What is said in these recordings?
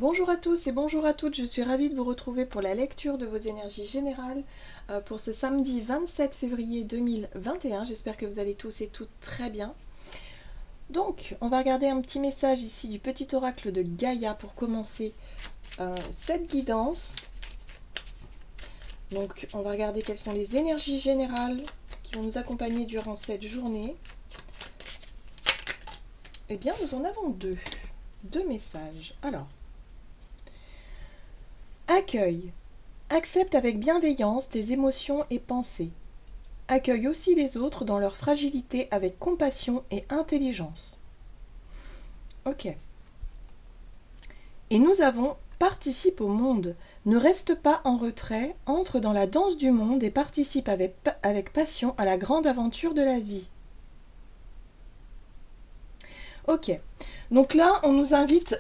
Bonjour à tous et bonjour à toutes, je suis ravie de vous retrouver pour la lecture de vos énergies générales pour ce samedi 27 février 2021. J'espère que vous allez tous et toutes très bien. Donc, on va regarder un petit message ici du petit oracle de Gaïa pour commencer cette guidance. Donc, on va regarder quelles sont les énergies générales qui vont nous accompagner durant cette journée. Eh bien, nous en avons deux messages. Alors, accueille. Accepte avec bienveillance tes émotions et pensées. Accueille aussi les autres dans leur fragilité avec compassion et intelligence. Ok. Et nous avons participe au monde. Ne reste pas en retrait, entre dans la danse du monde et participe avec passion à la grande aventure de la vie. Ok. Donc là, on nous invite,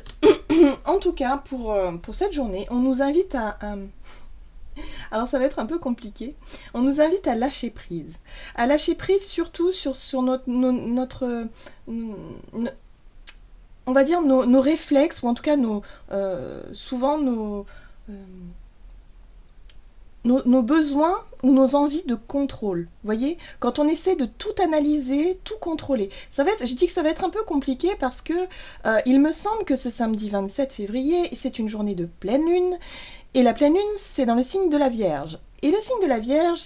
en tout cas pour cette journée, on nous invite à alors ça va être un peu compliqué. On nous invite à lâcher prise. À lâcher prise surtout sur notre on va dire nos réflexes, ou en tout cas souvent nos besoins ou nos envies de contrôle. Vous voyez, quand on essaie de tout analyser, tout contrôler. Je dis que ça va être un peu compliqué parce que il me semble que ce samedi 27 février, c'est une journée de pleine lune. Et la pleine lune, c'est dans le signe de la Vierge. Et le signe de la Vierge,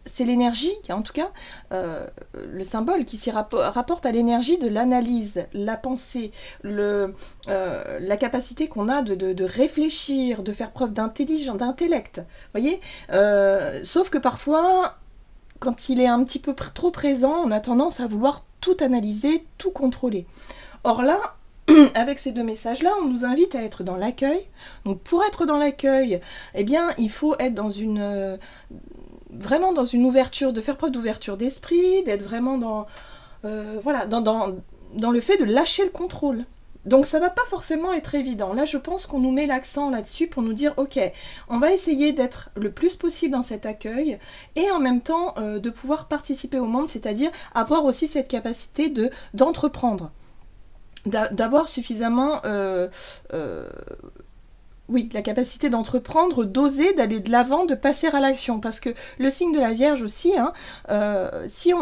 c'est l'énergie, en tout cas, le symbole qui s'y rapporte à l'énergie de l'analyse, la pensée, la capacité qu'on a de réfléchir, de faire preuve d'intelligence, d'intellect. Voyez, sauf que parfois, quand il est un petit peu trop présent, on a tendance à vouloir tout analyser, tout contrôler. Or là, avec ces deux messages-là, on nous invite à être dans l'accueil. Donc pour être dans l'accueil, eh bien, il faut être vraiment dans une ouverture, de faire preuve d'ouverture d'esprit, d'être vraiment dans le fait de lâcher le contrôle. Donc ça va pas forcément être évident. Là, je pense qu'on nous met l'accent là-dessus pour nous dire, ok, on va essayer d'être le plus possible dans cet accueil et en même temps de pouvoir participer au monde, c'est-à-dire avoir aussi cette capacité d'entreprendre. D'avoir suffisamment la capacité d'entreprendre, d'oser, d'aller de l'avant, de passer à l'action. Parce que le signe de la Vierge aussi, si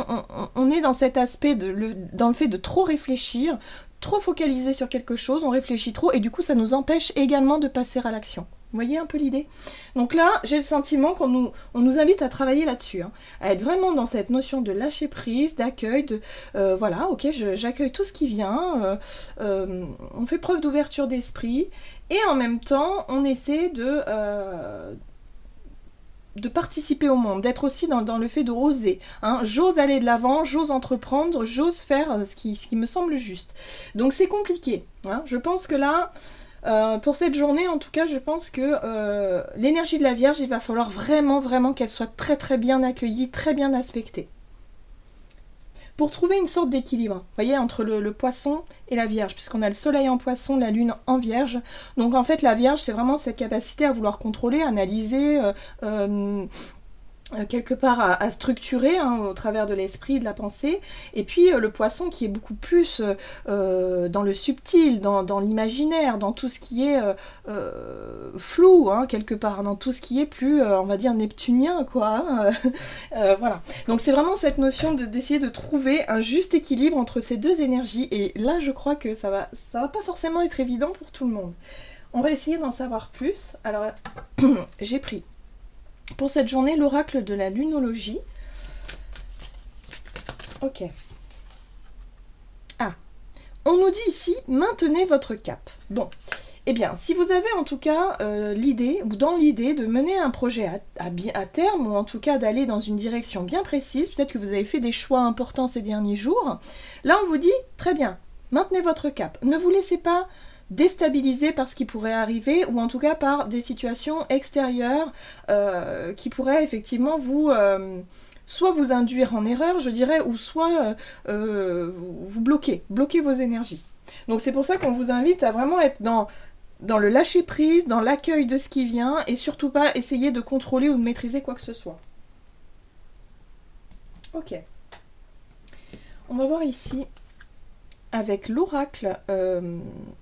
on est dans cet aspect, dans le fait de trop réfléchir, trop focaliser sur quelque chose, on réfléchit trop, et du coup ça nous empêche également de passer à l'action. Vous voyez un peu l'idée? Donc là, j'ai le sentiment qu'on nous invite à travailler là-dessus, à être vraiment dans cette notion de lâcher prise, d'accueil, ok, j'accueille tout ce qui vient, on fait preuve d'ouverture d'esprit, et en même temps, on essaie de participer au monde, d'être aussi dans le fait d'oser. J'ose aller de l'avant, j'ose entreprendre, j'ose faire ce qui me semble juste. Donc c'est compliqué. Je pense que là, pour cette journée, en tout cas, je pense que l'énergie de la Vierge, il va falloir vraiment, vraiment qu'elle soit très, très bien accueillie, très bien aspectée. Pour trouver une sorte d'équilibre, vous voyez, entre le poisson et la Vierge, puisqu'on a le soleil en poisson, la lune en Vierge. Donc en fait, la Vierge, c'est vraiment cette capacité à vouloir contrôler, analyser, quelque part à structurer au travers de l'esprit, de la pensée, et puis le poisson qui est beaucoup plus dans le subtil, dans l'imaginaire, dans tout ce qui est flou, quelque part, dans tout ce qui est plus, on va dire, neptunien, quoi. Voilà. Donc c'est vraiment cette notion d'essayer de trouver un juste équilibre entre ces deux énergies, et là je crois que ça va pas forcément être évident pour tout le monde. On va essayer d'en savoir plus. Alors, j'ai pris pour cette journée l'oracle de la lunologie. Ok. On nous dit ici, maintenez votre cap. Bon, eh bien, si vous avez en tout cas l'idée, ou dans l'idée de mener un projet à terme, ou en tout cas d'aller dans une direction bien précise, peut-être que vous avez fait des choix importants ces derniers jours, là on vous dit, très bien, maintenez votre cap. Ne vous laissez pas déstabilisé par ce qui pourrait arriver, ou en tout cas par des situations extérieures qui pourraient effectivement soit vous induire en erreur, je dirais, ou soit vous bloquer vos énergies. Donc c'est pour ça qu'on vous invite à vraiment être dans le lâcher-prise, dans l'accueil de ce qui vient, et surtout pas essayer de contrôler ou de maîtriser quoi que ce soit. Ok. On va voir ici avec l'oracle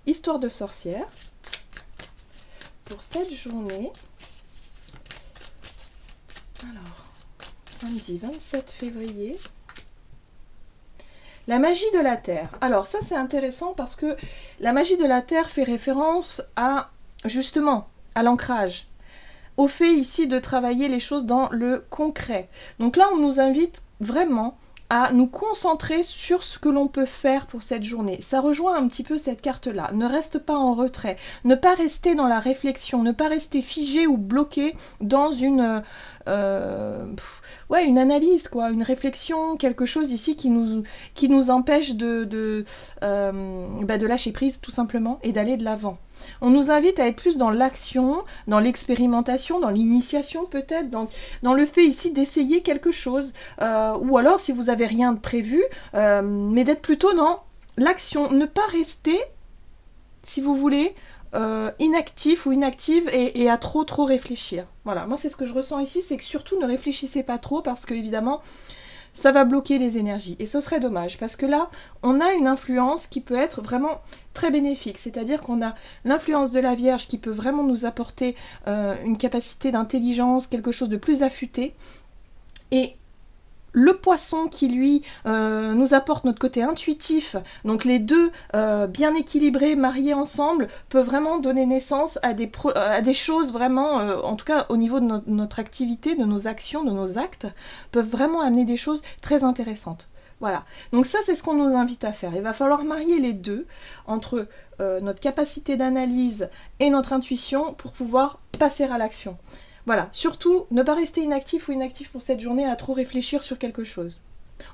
Histoire de sorcière pour cette journée. Alors, samedi 27 février. La magie de la Terre. Alors ça c'est intéressant parce que la magie de la Terre fait référence à, justement, à l'ancrage, au fait ici de travailler les choses dans le concret. Donc là on nous invite vraiment à nous concentrer sur ce que l'on peut faire pour cette journée. Ça rejoint un petit peu cette carte-là. Ne reste pas en retrait. Ne pas rester dans la réflexion. Ne pas rester figé ou bloqué dans une analyse, quoi. Une réflexion, quelque chose ici qui nous empêche de lâcher prise, tout simplement, et d'aller de l'avant. On nous invite à être plus dans l'action, dans l'expérimentation, dans l'initiation peut-être, dans le fait ici d'essayer quelque chose. Ou alors, si vous n'avez rien de prévu, mais d'être plutôt dans l'action. Ne pas rester, si vous voulez, inactif ou inactive et à trop réfléchir. Voilà, moi c'est ce que je ressens ici, c'est que surtout ne réfléchissez pas trop parce que évidemment ça va bloquer les énergies. Et ce serait dommage, parce que là, on a une influence qui peut être vraiment très bénéfique. C'est-à-dire qu'on a l'influence de la Vierge qui peut vraiment nous apporter une capacité d'intelligence, quelque chose de plus affûté. Et le Poisson qui, lui, nous apporte notre côté intuitif. Donc les deux, bien équilibrés, mariés ensemble, peuvent vraiment donner naissance à des choses vraiment, en tout cas au niveau de notre activité, de nos actions, de nos actes, peuvent vraiment amener des choses très intéressantes. Voilà, donc ça c'est ce qu'on nous invite à faire. Il va falloir marier les deux entre notre capacité d'analyse et notre intuition pour pouvoir passer à l'action. Voilà, surtout, ne pas rester inactif ou inactif pour cette journée à trop réfléchir sur quelque chose.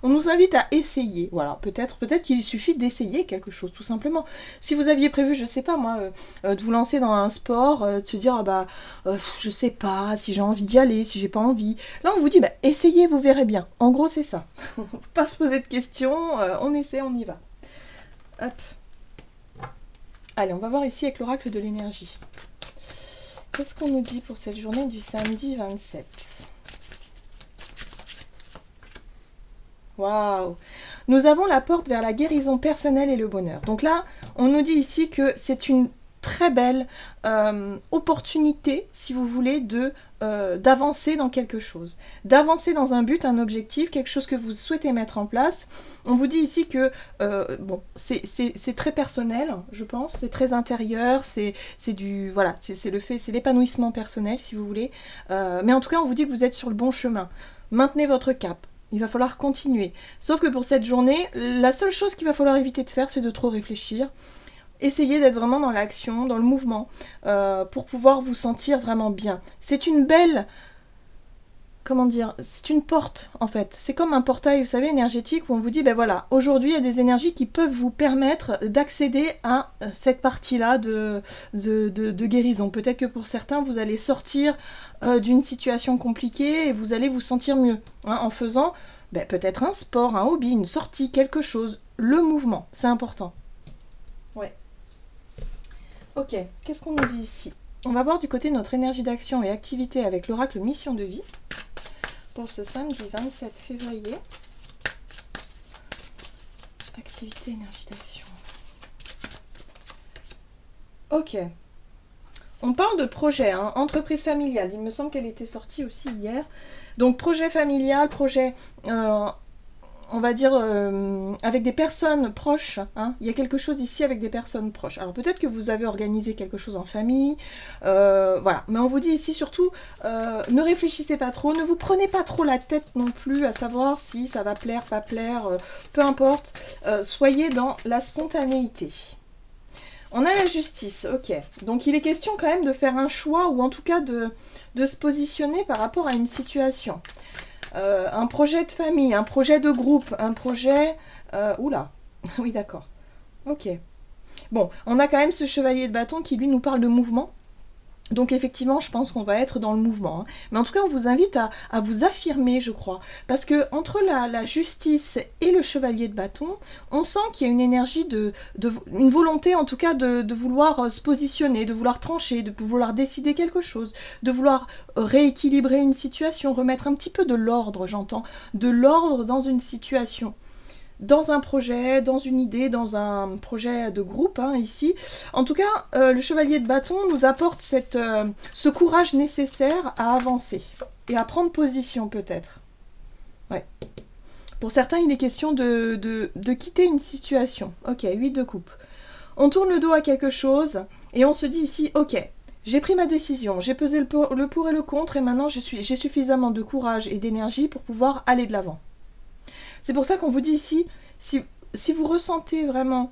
On nous invite à essayer, voilà, peut-être qu'il suffit d'essayer quelque chose, tout simplement. Si vous aviez prévu, je sais pas moi, de vous lancer dans un sport, de se dire, je sais pas, si j'ai envie d'y aller, si j'ai pas envie. Là, on vous dit, essayez, vous verrez bien. En gros, c'est ça. Pas se poser de questions, on essaie, on y va. Hop. Allez, on va voir ici avec l'oracle de l'énergie. Qu'est-ce qu'on nous dit pour cette journée du samedi 27 ? Waouh! Nous avons la porte vers la guérison personnelle et le bonheur. Donc là, on nous dit ici que c'est une très belle opportunité, si vous voulez, d'avancer dans quelque chose. D'avancer dans un but, un objectif, quelque chose que vous souhaitez mettre en place. On vous dit ici que c'est très personnel, je pense, c'est très intérieur, c'est l'épanouissement personnel, si vous voulez. Mais en tout cas, on vous dit que vous êtes sur le bon chemin. Maintenez votre cap. Il va falloir continuer. Sauf que pour cette journée, la seule chose qu'il va falloir éviter de faire, c'est de trop réfléchir. Essayez d'être vraiment dans l'action, dans le mouvement, pour pouvoir vous sentir vraiment bien. C'est une belle... Comment dire? C'est une porte, en fait. C'est comme un portail, vous savez, énergétique, où on vous dit, voilà, aujourd'hui, il y a des énergies qui peuvent vous permettre d'accéder à cette partie-là de guérison. Peut-être que pour certains, vous allez sortir d'une situation compliquée et vous allez vous sentir mieux, en faisant peut-être un sport, un hobby, une sortie, quelque chose. Le mouvement, c'est important. Ouais. Ok, qu'est-ce qu'on nous dit ici? On va voir du côté de notre énergie d'action et activité avec l'oracle Mission de vie pour ce samedi 27 février. Activité, énergie d'action. Ok. On parle de projet, entreprise familiale. Il me semble qu'elle était sortie aussi hier. Donc projet familial, projet... on va dire, avec des personnes proches. Il y a quelque chose ici avec des personnes proches. Alors peut-être que vous avez organisé quelque chose en famille, voilà. Mais on vous dit ici surtout, ne réfléchissez pas trop, ne vous prenez pas trop la tête non plus à savoir si ça va plaire, pas plaire, peu importe. Soyez dans la spontanéité. On a la justice, ok. Donc il est question quand même de faire un choix, ou en tout cas de se positionner par rapport à une situation. Un projet de famille, un projet de groupe, un projet... Oula, oui d'accord, ok. Bon, on a quand même ce chevalier de bâton qui lui nous parle de mouvement. Donc effectivement, je pense qu'on va être dans le mouvement. Mais en tout cas, on vous invite à vous affirmer, je crois. Parce que entre la justice et le chevalier de bâton, on sent qu'il y a une énergie, une volonté en tout cas de vouloir se positionner, de vouloir trancher, de vouloir décider quelque chose, de vouloir rééquilibrer une situation, remettre un petit peu de l'ordre, j'entends, de l'ordre dans une situation. dans un projet, dans une idée, dans un projet de groupe, hein, ici. En tout cas, le chevalier de bâton nous apporte ce courage nécessaire à avancer et à prendre position peut-être. Ouais. Pour certains, il est question de quitter une situation. Ok, 8 de coupe. On tourne le dos à quelque chose et on se dit ici, ok, j'ai pris ma décision, j'ai pesé le pour et le contre et maintenant j'ai suffisamment de courage et d'énergie pour pouvoir aller de l'avant. C'est pour ça qu'on vous dit ici, si vous ressentez vraiment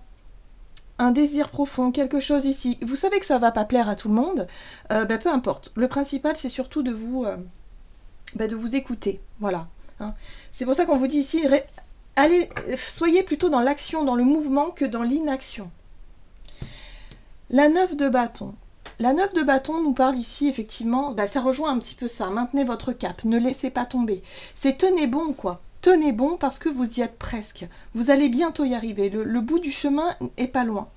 un désir profond, quelque chose ici, vous savez que ça ne va pas plaire à tout le monde, peu importe. Le principal, c'est surtout de vous écouter. Voilà. Hein. C'est pour ça qu'on vous dit ici, soyez plutôt dans l'action, dans le mouvement que dans l'inaction. La 9 de bâton. La 9 de bâton nous parle ici, effectivement, ça rejoint un petit peu ça. Maintenez votre cap, ne laissez pas tomber. C'est tenez bon, quoi. Tenez bon parce que vous y êtes presque. Vous allez bientôt y arriver. Le bout du chemin est pas loin.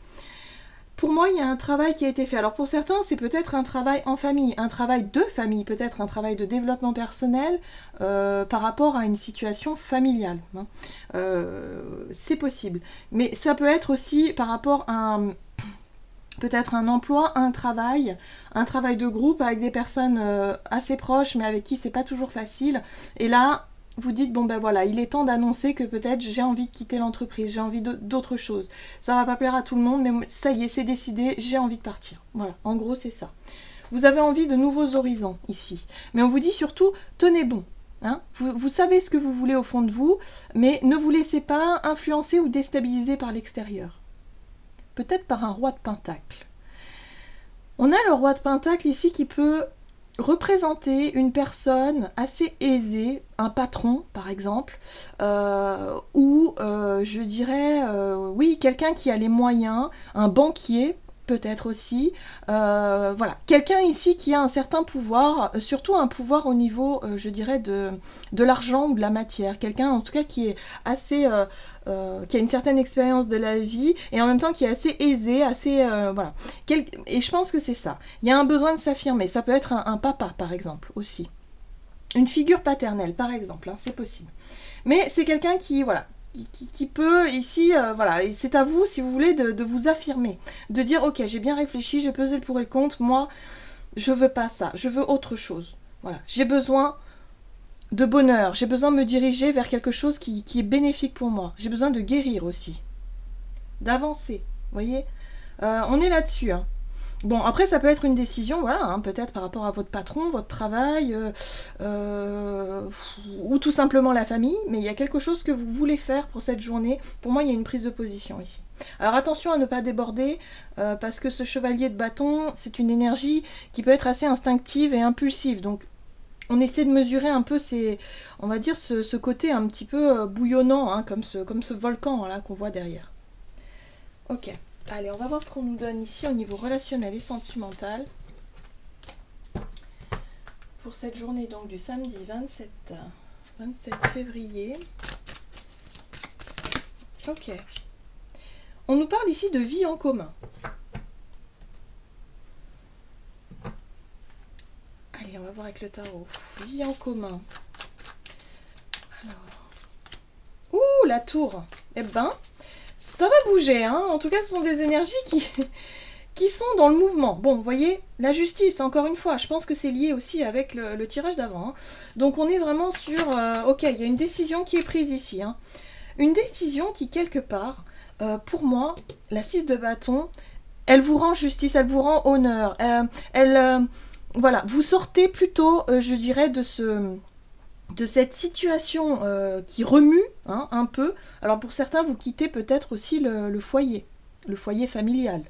Pour moi, il y a un travail qui a été fait. Alors pour certains, c'est peut-être un travail en famille, un travail de famille, peut-être un travail de développement personnel par rapport à une situation familiale. Hein. C'est possible. Mais ça peut être aussi par rapport à peut-être un emploi, un travail de groupe avec des personnes assez proches, mais avec qui c'est pas toujours facile. Et là, vous dites, bon ben voilà, il est temps d'annoncer que peut-être j'ai envie de quitter l'entreprise, j'ai envie d'autre chose. Ça va pas plaire à tout le monde, mais ça y est, c'est décidé, j'ai envie de partir. Voilà, en gros c'est ça. Vous avez envie de nouveaux horizons ici. Mais on vous dit surtout, tenez bon. Hein, vous savez ce que vous voulez au fond de vous, mais ne vous laissez pas influencer ou déstabiliser par l'extérieur. Peut-être par un roi de pentacle. On a le roi de pentacle ici qui peut représenter une personne assez aisée, un patron par exemple, ou je dirais, oui, quelqu'un qui a les moyens, un banquier peut-être aussi, voilà, quelqu'un ici qui a un certain pouvoir, surtout un pouvoir au niveau, je dirais, de l'argent ou de la matière, quelqu'un en tout cas qui est assez, qui a une certaine expérience de la vie et en même temps qui est assez aisé, assez, voilà, et je pense que c'est ça, il y a un besoin de s'affirmer, ça peut être un papa par exemple aussi, une figure paternelle par exemple, hein, c'est possible, mais c'est quelqu'un qui, voilà, qui peut ici, voilà, et c'est à vous si vous voulez de vous affirmer, de dire ok, j'ai bien réfléchi, j'ai pesé le pour et le contre, moi je veux pas ça, je veux autre chose, voilà, j'ai besoin de bonheur, j'ai besoin de me diriger vers quelque chose qui est bénéfique pour moi, j'ai besoin de guérir aussi, d'avancer, vous voyez, on est là-dessus, hein. Bon, après, ça peut être une décision, voilà, hein, peut-être par rapport à votre patron, votre travail, ou tout simplement la famille, mais il y a quelque chose que vous voulez faire pour cette journée. Pour moi, il y a une prise de position ici. Alors attention à ne pas déborder, parce que ce chevalier de bâton, c'est une énergie qui peut être assez instinctive et impulsive, donc on essaie de mesurer un peu on va dire, ce côté un petit peu bouillonnant, hein, comme ce volcan là qu'on voit derrière. Ok. Allez, on va voir ce qu'on nous donne ici au niveau relationnel et sentimental pour cette journée donc du samedi 27 février. Ok. On nous parle ici de vie en commun. Allez, on va voir avec le tarot. Vie en commun. Alors. Ouh, la tour. Eh ben, ça va bouger, hein. En tout cas, ce sont des énergies qui sont dans le mouvement. Bon, vous voyez, la justice, encore une fois, je pense que c'est lié aussi avec le tirage d'avant. Hein. Donc, on est vraiment sur... ok, il y a une décision qui est prise ici. Hein. Une décision qui, quelque part, pour moi, la 6 de bâton, elle vous rend justice, elle vous rend honneur. Voilà, vous sortez plutôt, je dirais, de cette situation qui remue, hein, un peu. Alors pour certains, vous quittez peut-être aussi le foyer familial.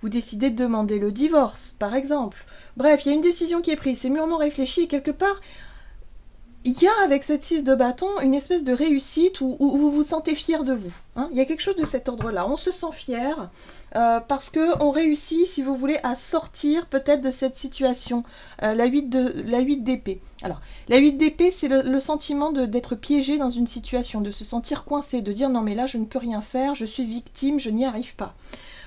Vous décidez de demander le divorce, par exemple. Bref, il y a une décision qui est prise, c'est mûrement réfléchi, et quelque part, il y a avec cette 6 de bâton une espèce de réussite où vous vous sentez fier de vous. Hein. Il y a quelque chose de cet ordre-là. On se sent fier parce qu'on réussit, si vous voulez, à sortir peut-être de cette situation. La 8 d'épée. Alors, la 8 d'épée, c'est le sentiment d'être piégé dans une situation, de se sentir coincé, de dire non mais là je ne peux rien faire, je suis victime, je n'y arrive pas.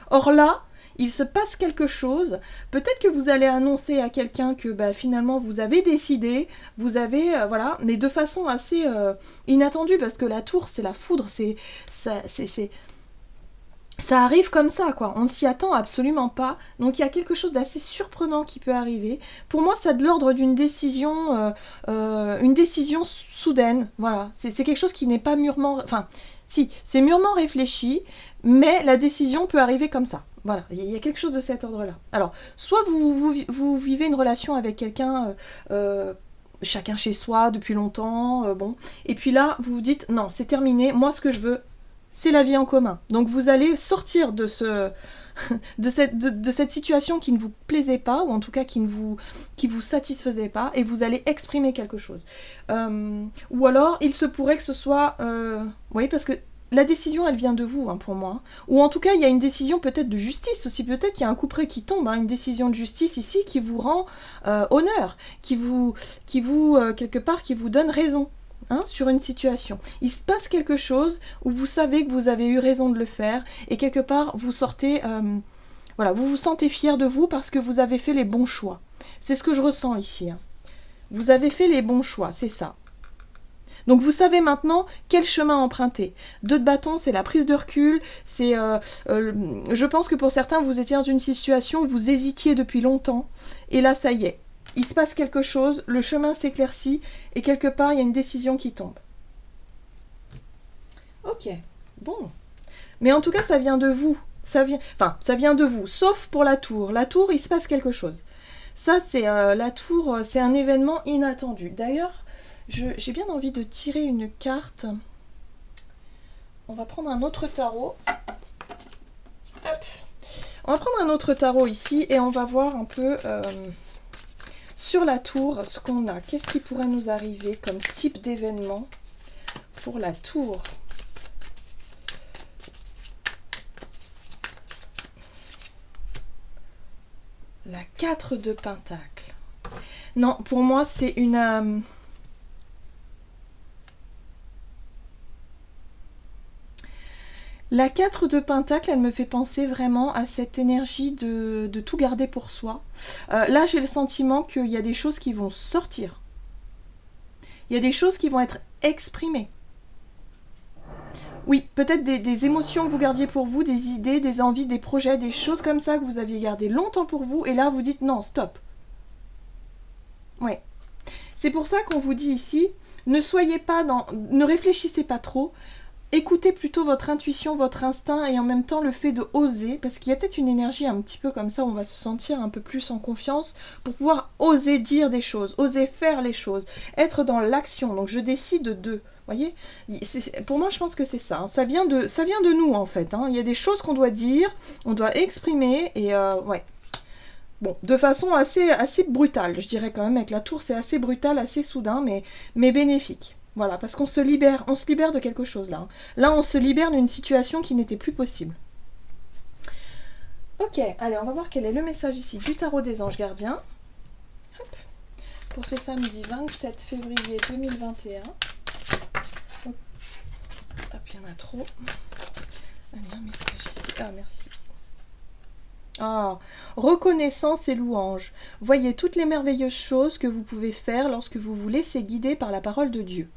Or là, il se passe quelque chose. Peut-être que vous allez annoncer à quelqu'un que bah, finalement vous avez décidé, vous avez, voilà, mais de façon assez inattendue, parce que la tour, c'est la foudre, ça arrive comme ça, quoi. On ne s'y attend absolument pas. Donc il y a quelque chose d'assez surprenant qui peut arriver. Pour moi, c'est de l'ordre d'une décision, une décision soudaine. Voilà, c'est quelque chose qui n'est pas mûrement... Enfin, si, c'est mûrement réfléchi, mais la décision peut arriver comme ça. Voilà, il y a quelque chose de cet ordre-là. Alors, soit vous vivez une relation avec quelqu'un... chacun chez soi depuis longtemps, bon. Et puis là, vous vous dites, non, c'est terminé, moi ce que je veux, c'est la vie en commun. Donc vous allez sortir de cette situation qui ne vous plaisait pas, ou en tout cas qui vous satisfaisait pas, et vous allez exprimer quelque chose. Ou alors, il se pourrait que ce soit... oui, parce que la décision, elle vient de vous, hein, pour moi. Ou en tout cas, il y a une décision peut-être de justice aussi. Peut-être qu'il y a un couperet qui tombe, hein, une décision de justice ici qui vous rend honneur, qui vous quelque part, qui vous donne raison. Hein, sur une situation. Il se passe quelque chose où vous savez que vous avez eu raison de le faire, et quelque part vous sortez, voilà, vous vous sentez fier de vous parce que vous avez fait les bons choix. C'est ce que je ressens ici. Hein. Vous avez fait les bons choix, c'est ça. Donc vous savez maintenant quel chemin emprunter. 2 de bâton, c'est la prise de recul, c'est, je pense que pour certains vous étiez dans une situation où vous hésitiez depuis longtemps, et là ça y est. Il se passe quelque chose, le chemin s'éclaircit, et quelque part, il y a une décision qui tombe. Ok, bon. Mais en tout cas, ça vient de vous. Ça vient de vous, sauf pour la tour. La tour, il se passe quelque chose. Ça, c'est la tour, c'est un événement inattendu. D'ailleurs, j'ai bien envie de tirer une carte. On va prendre un autre tarot. Hop. On va prendre un autre tarot ici, et on va voir un peu... sur la tour, ce qu'on a, qu'est-ce qui pourrait nous arriver comme type d'événement pour la tour? La 4 de Pentacle. Non, pour moi, c'est une... La 4 de Pentacle, elle me fait penser vraiment à cette énergie de tout garder pour soi. Là, j'ai le sentiment qu'il y a des choses qui vont sortir. Il y a des choses qui vont être exprimées. Oui, peut-être des émotions que vous gardiez pour vous, des idées, des envies, des projets, des choses comme ça que vous aviez gardées longtemps pour vous, et là, vous dites non, stop. Ouais. C'est pour ça qu'on vous dit ici, ne réfléchissez pas trop. Écoutez plutôt votre intuition, votre instinct, et en même temps le fait de oser, parce qu'il y a peut-être une énergie un petit peu comme ça, on va se sentir un peu plus en confiance pour pouvoir oser dire des choses, oser faire les choses, être dans l'action. Donc je décide de, voyez, pour moi je pense que c'est ça, hein. Ça vient de nous en fait, hein. Il y a des choses qu'on doit dire, on doit exprimer, et ouais. Bon, de façon assez brutale, je dirais quand même, avec la tour c'est assez brutal, assez soudain, mais bénéfique. Voilà, parce qu'on se libère de quelque chose là. Là, on se libère d'une situation qui n'était plus possible. Ok, allez, on va voir quel est le message ici du tarot des anges gardiens. Hop. Pour ce samedi 27 février 2021. Hop, il y en a trop. Allez, un message ici. Ah, merci. Ah, reconnaissance et louange. Voyez toutes les merveilleuses choses que vous pouvez faire lorsque vous vous laissez guider par la parole de Dieu.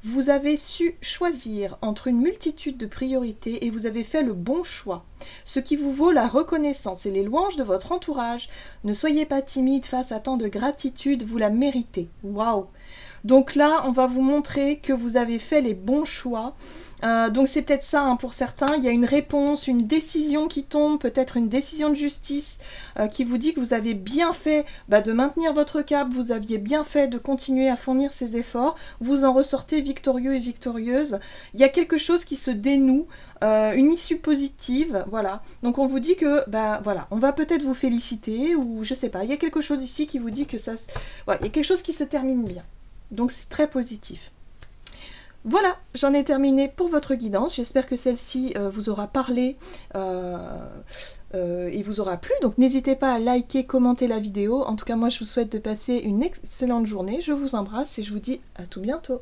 Vous avez su choisir entre une multitude de priorités et vous avez fait le bon choix, ce qui vous vaut la reconnaissance et les louanges de votre entourage. Ne soyez pas timide face à tant de gratitude, vous la méritez. Waouh! Donc là, on va vous montrer que vous avez fait les bons choix. Donc c'est peut-être ça, hein, pour certains, il y a une réponse, une décision qui tombe, peut-être une décision de justice qui vous dit que vous avez bien fait de maintenir votre cap, vous aviez bien fait de continuer à fournir ces efforts, vous en ressortez victorieux et victorieuse. Il y a quelque chose qui se dénoue, une issue positive, voilà. Donc on vous dit que, voilà, on va peut-être vous féliciter, ou je sais pas, il y a quelque chose ici qui vous dit que ça, voilà, il y a quelque chose qui se termine bien. Donc c'est très positif. Voilà, j'en ai terminé pour votre guidance. J'espère que celle-ci vous aura parlé et vous aura plu. Donc n'hésitez pas à liker, commenter la vidéo. En tout cas, moi je vous souhaite de passer une excellente journée. Je vous embrasse et je vous dis à tout bientôt.